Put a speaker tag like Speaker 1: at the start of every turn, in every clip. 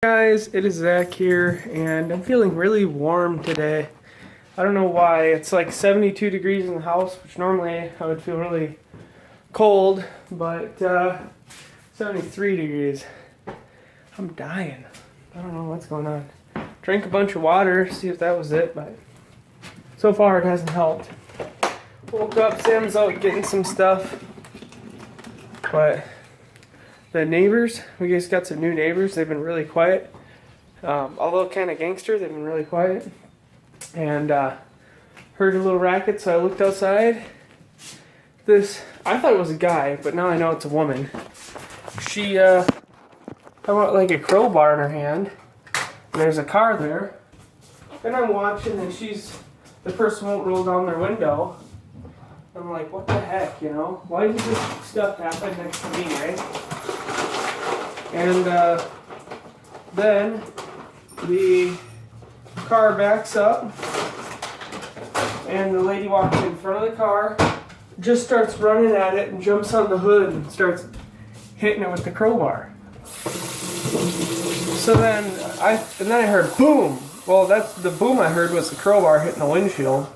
Speaker 1: Guys, it is Zach here, and I'm feeling really warm today. I don't know why. It's like 72 degrees in the house, which normally I would feel really cold, but 73 degrees. I'm dying. I don't know what's going on. Drank a bunch of water, see if that was it, but so far it hasn't helped. Woke up, Sam's out getting some stuff, but the neighbors, we just got some new neighbors. They've been really quiet. Although kind of gangster, they've been really quiet. And heard a little racket, so I looked outside. I thought it was a guy, but now I know it's a woman. She, I want like a crowbar in her hand. And there's a car there. And I'm watching, and the person won't roll down their window. I'm like, what the heck, you know? Why did this stuff happen next to me, right? And then the car backs up, and the lady walks in front of the car, just starts running at it, and jumps on the hood and starts hitting it with the crowbar. So then I heard boom. Well, that's the boom I heard was the crowbar hitting the windshield.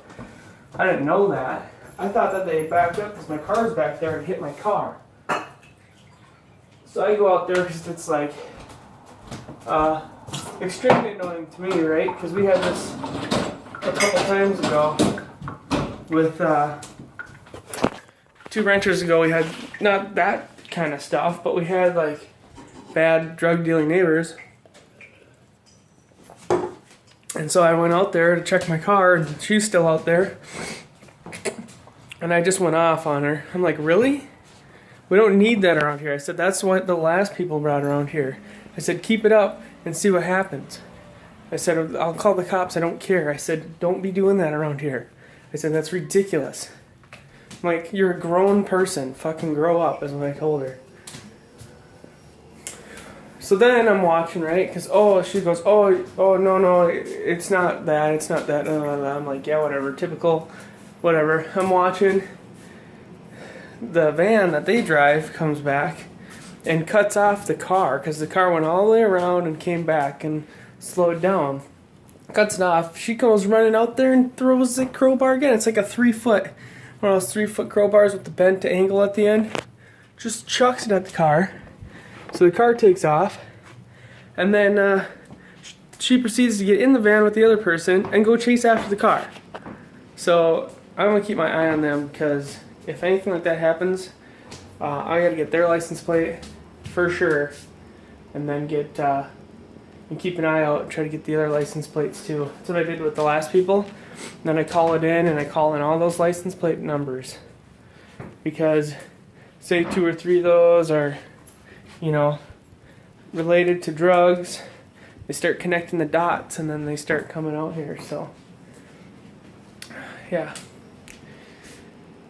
Speaker 1: I didn't know that. I thought that they backed up because my car's back there and hit my car. So I go out there because it's like extremely annoying to me, right? Because we had this a couple times ago with 2 renters ago. We had not that kind of stuff, but we had like bad drug dealing neighbors. And so I went out there to check my car, and she's still out there. And I just went off on her. I'm like, really? We don't need that around here. I said, that's what the last people brought around here. I said, keep it up and see what happens. I said, I'll call the cops. I don't care. I said, don't be doing that around here. I said, that's ridiculous. I'm like, you're a grown person. Fucking grow up, is what I told her. So then I'm watching, right? Because, she goes, no, it's not that. It's not that. I'm like, yeah, whatever. Typical, whatever. I'm watching. The van that they drive comes back and cuts off the car because the car went all the way around and came back and slowed down. Cuts it off. She goes running out there and throws the crowbar again. It's like a 3-foot, one of those 3-foot crowbars with the bent angle at the end. Just chucks it at the car. So the car takes off, and then she proceeds to get in the van with the other person and go chase after the car. So I'm gonna keep my eye on them because if anything like that happens, I gotta get their license plate for sure, and then and keep an eye out and try to get the other license plates too. That's what I did with the last people. And then I call it in, and I call in all those license plate numbers, because say 2 or 3 of those are, related to drugs. They start connecting the dots, and then they start coming out here. So yeah.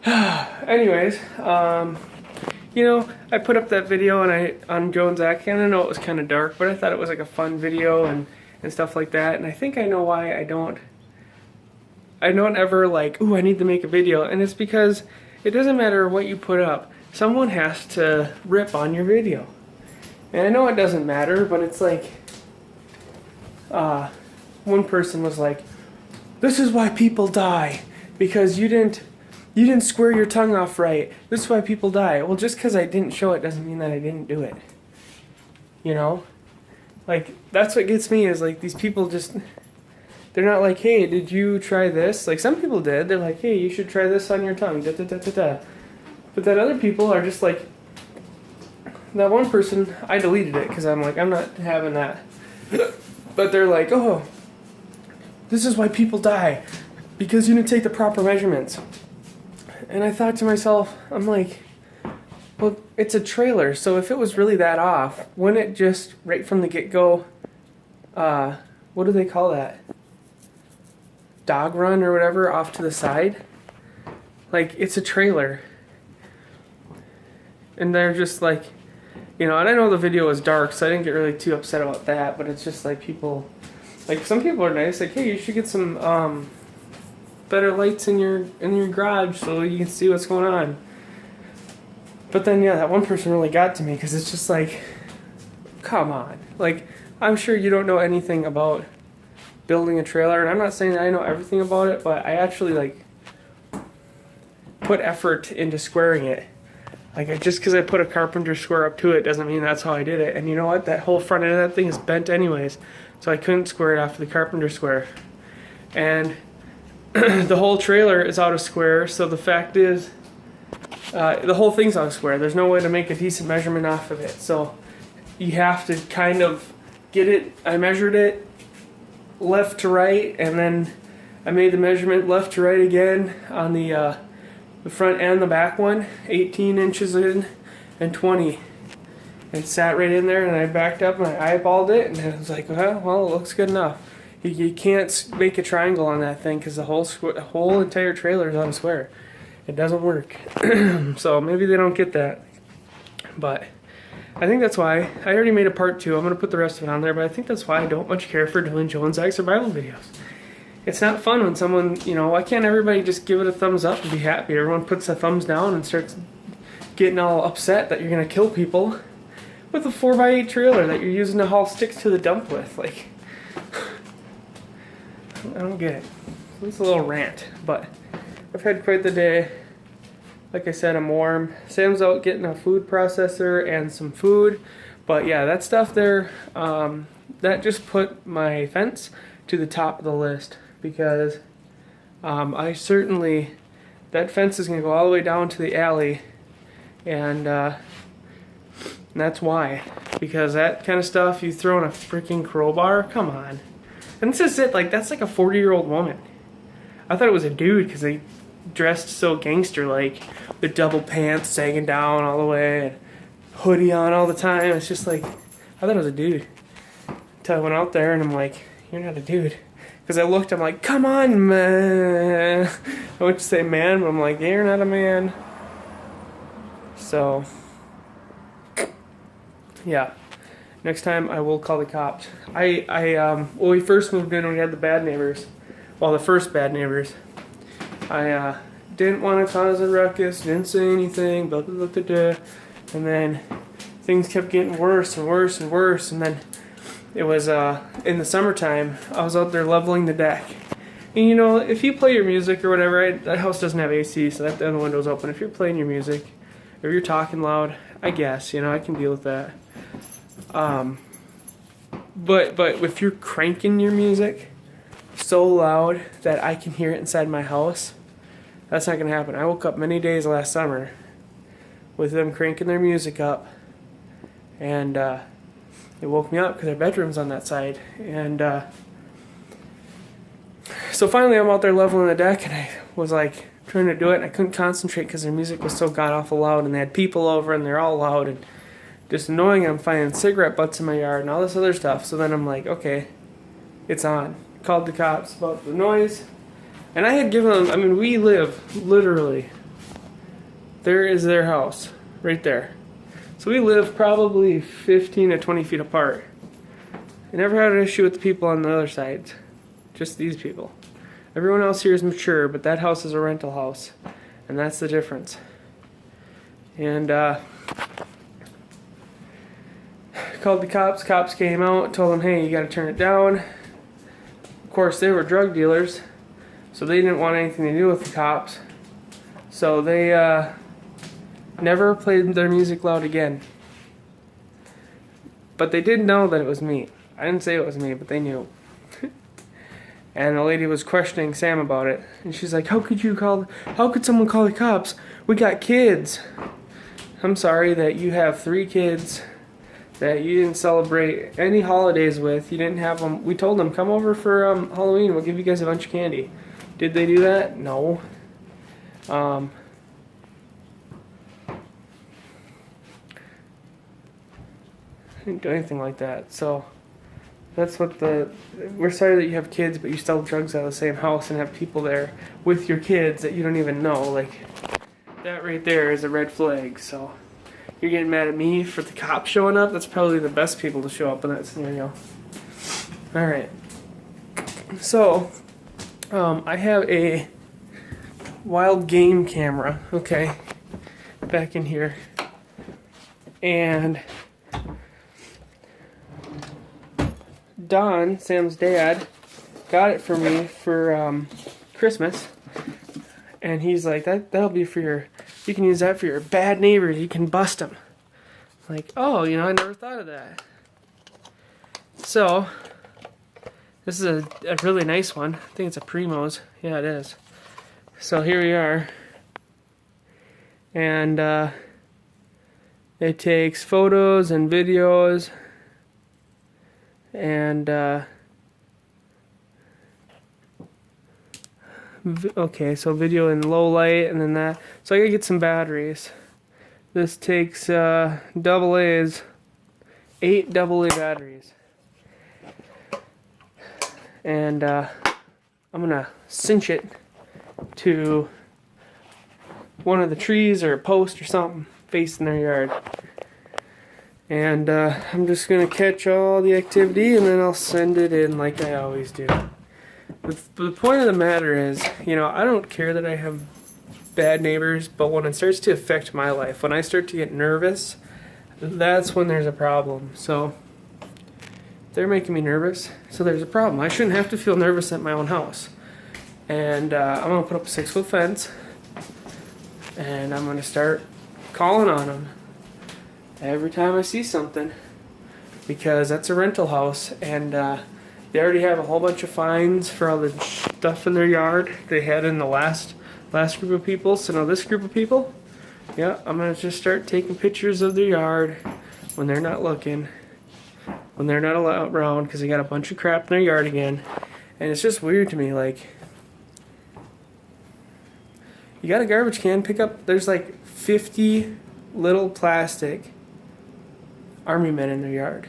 Speaker 1: Anyways, I put up that video on Joe and Zach, and I know it was kind of dark, but I thought it was like a fun video and stuff like that. And I think I know why I don't ever like, I need to make a video. And it's because it doesn't matter what you put up. Someone has to rip on your video. And I know it doesn't matter, but it's like, one person was like, this is why people die, because you didn't square your tongue off right. This is why people die. Well, just because I didn't show it doesn't mean that I didn't do it. Like, that's what gets me is like these people they're not like, hey, did you try this? Like, some people did. They're like, hey, you should try this on your tongue. Da, da, da, da, da. But then other people are just like, that one person, I deleted it because I'm like, I'm not having that. But they're like, this is why people die, because you didn't take the proper measurements. And I thought to myself, I'm like, well, it's a trailer, so if it was really that off, wouldn't it just, right from the get-go, what do they call that? Dog run or whatever, off to the side? Like, it's a trailer. And they're just like, and I know the video was dark, so I didn't get really too upset about that, but it's just like people, like some people are nice, like, hey, you should get some, better lights in your garage so you can see what's going on. But then, yeah, that one person really got to me because it's just like, come on. Like I'm sure you don't know anything about building a trailer, and I'm not saying that I know everything about it, but I actually like put effort into squaring it. Like, just because I put a carpenter square up to it doesn't mean that's how I did it. And you know what? That whole front end of that thing is bent anyways, so I couldn't square it after the carpenter square. And the whole trailer is out of square, so the fact is, the whole thing's out of square. There's no way to make a decent measurement off of it. So you have to kind of get it. I measured it left to right, and then I made the measurement left to right again on the front and the back one, 18 inches in and 20. It sat right in there, and I backed up and I eyeballed it, and I was like, well, it looks good enough. You can't make a triangle on that thing because the whole entire trailer is out of square. It doesn't work. So maybe they don't get that. But I think that's why I already made a part 2. I'm going to put the rest of it on there, but I think that's why I don't much care for doing Joe and Zach survival videos. It's not fun when someone, why can't everybody just give it a thumbs up and be happy? Everyone puts a thumbs down and starts getting all upset that you're going to kill people with a 4x8 trailer that you're using to haul sticks to the dump with. Like, I don't get it. It's a little rant, but I've had quite the day. Like I said, I'm warm. Sam's out getting a food processor and some food. But yeah, that stuff there, that just put my fence to the top of the list. Because that fence is going to go all the way down to the alley, and that's why. Because that kind of stuff, you throw in a freaking crowbar, come on. And this is it, like, that's like a 40-year-old woman. I thought it was a dude because they dressed so gangster-like, with double pants sagging down all the way, and hoodie on all the time. It's just like, I thought it was a dude. Until I went out there and I'm like, you're not a dude. Because I looked, I'm like, come on, man. I went to say man, but I'm like, yeah, you're not a man. So, yeah. Next time I will call the cops. When we first moved in, we had the bad neighbors. Well, the first bad neighbors. I didn't want to cause a ruckus, didn't say anything, blah, blah, blah, blah. And then things kept getting worse and worse and worse. And then it was in the summertime, I was out there leveling the deck. And if you play your music or whatever, that house doesn't have AC, so that the window's open. If you're playing your music, or you're talking loud, I guess, I can deal with that. But if you're cranking your music so loud that I can hear it inside my house, that's not going to happen. I woke up many days last summer with them cranking their music up, and it woke me up because their bedroom's on that side. And so finally I'm out there leveling the deck, and I was like trying to do it, and I couldn't concentrate because their music was so god-awful loud, and they had people over, and they're all loud, and just annoying. I'm finding cigarette butts in my yard and all this other stuff. So then I'm like, okay, it's on. Called the cops about the noise. And I had given them, we live literally, there is their house right there. So we live probably 15 to 20 feet apart. I never had an issue with the people on the other side. Just these people. Everyone else here is mature, but that house is a rental house. And that's the difference. And called the cops. Cops came out, told them, hey, you gotta turn it down. Of course, they were drug dealers, so they didn't want anything to do with the cops. So they never played their music loud again. But they did know that it was me. I didn't say it was me, but they knew. And the lady was questioning Sam about it. And she's like, how could someone call the cops? We got kids. I'm sorry that you have 3 kids that you didn't celebrate any holidays with. You didn't have them. We told them, come over for Halloween. We'll give you guys a bunch of candy. Did they do that? No. I didn't do anything like that. So that's what we're sorry that you have kids, but you sell drugs out of the same house and have people there with your kids that you don't even know. Like, that right there is a red flag. So you're getting mad at me for the cops showing up? That's probably the best people to show up in that scenario. Alright. So, I have a wild game camera, okay, back in here. And Don, Sam's dad, got it for me for Christmas. And he's like, that'll be for you can use that for your bad neighbors. You can bust them. Like, oh, you know, I never thought of that. So, this is a really nice one. I think it's a Primo's. Yeah, it is. So here we are. And it takes photos and videos. And, okay, so video in low light, and then that. So I gotta get some batteries. This takes double A's, 8 AA batteries. And I'm gonna cinch it to one of the trees or a post or something facing their yard. And I'm just gonna catch all the activity, and then I'll send it in like I always do. The point of the matter is, you know, I don't care that I have bad neighbors, but when it starts to affect my life, when I start to get nervous, that's when there's a problem. So they're making me nervous, so there's a problem. I shouldn't have to feel nervous at my own house. And I'm gonna put up a 6-foot fence, and I'm gonna start calling on them every time I see something, because that's a rental house, and they already have a whole bunch of fines for all the stuff in their yard they had in the last group of people. So now this group of people, yeah, I'm gonna just start taking pictures of their yard when they're not looking, when they're not allowed around, because they got a bunch of crap in their yard again. And it's just weird to me, like, you got a garbage can, pick up, there's like 50 little plastic army men in their yard,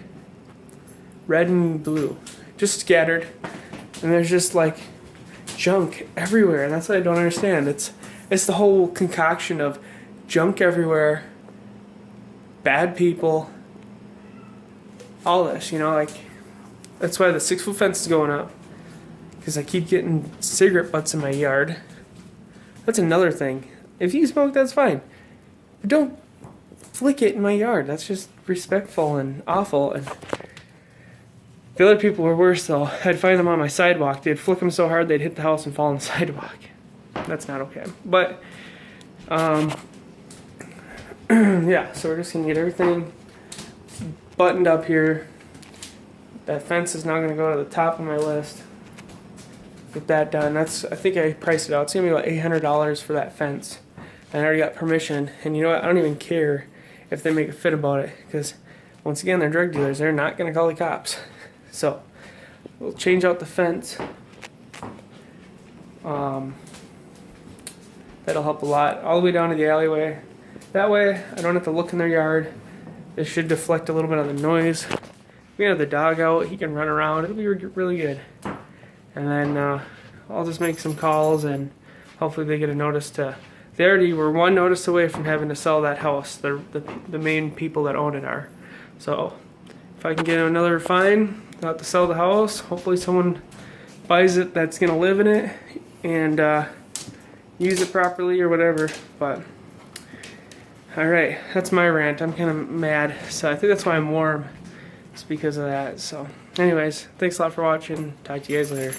Speaker 1: red and blue, just scattered, and there's just like junk everywhere. And that's what I don't understand. It's the whole concoction of junk everywhere, bad people, all this, you know, like, that's why the 6-foot fence is going up, because I keep getting cigarette butts in my yard. That's another thing. If you smoke, that's fine, but don't flick it in my yard. That's just respectful and awful. And the other people were worse, though. I'd find them on my sidewalk. They'd flick them so hard they'd hit the house and fall on the sidewalk. That's not okay. But yeah, so we're just gonna get everything buttoned up here. That fence is now gonna go to the top of my list. Get that done. I think I priced it out. It's gonna be about $800 for that fence. And I already got permission. And you know what? I don't even care if they make a fit about it, because once again, they're drug dealers. They're not gonna call the cops. So we'll change out the fence. That'll help a lot. All the way down to the alleyway. That way, I don't have to look in their yard. It should deflect a little bit of the noise. We have the dog out. He can run around. It'll be really good. And then I'll just make some calls, and hopefully they get a notice to. They already were one notice away from having to sell that house. The main people that own it are. So if I can get another fine, not to sell the house. Hopefully someone buys it that's gonna live in it and use it properly or whatever. But all right, that's my rant. I'm kind of mad, so I think that's why I'm warm. It's because of that. So anyways, thanks a lot for watching. Talk to you guys later.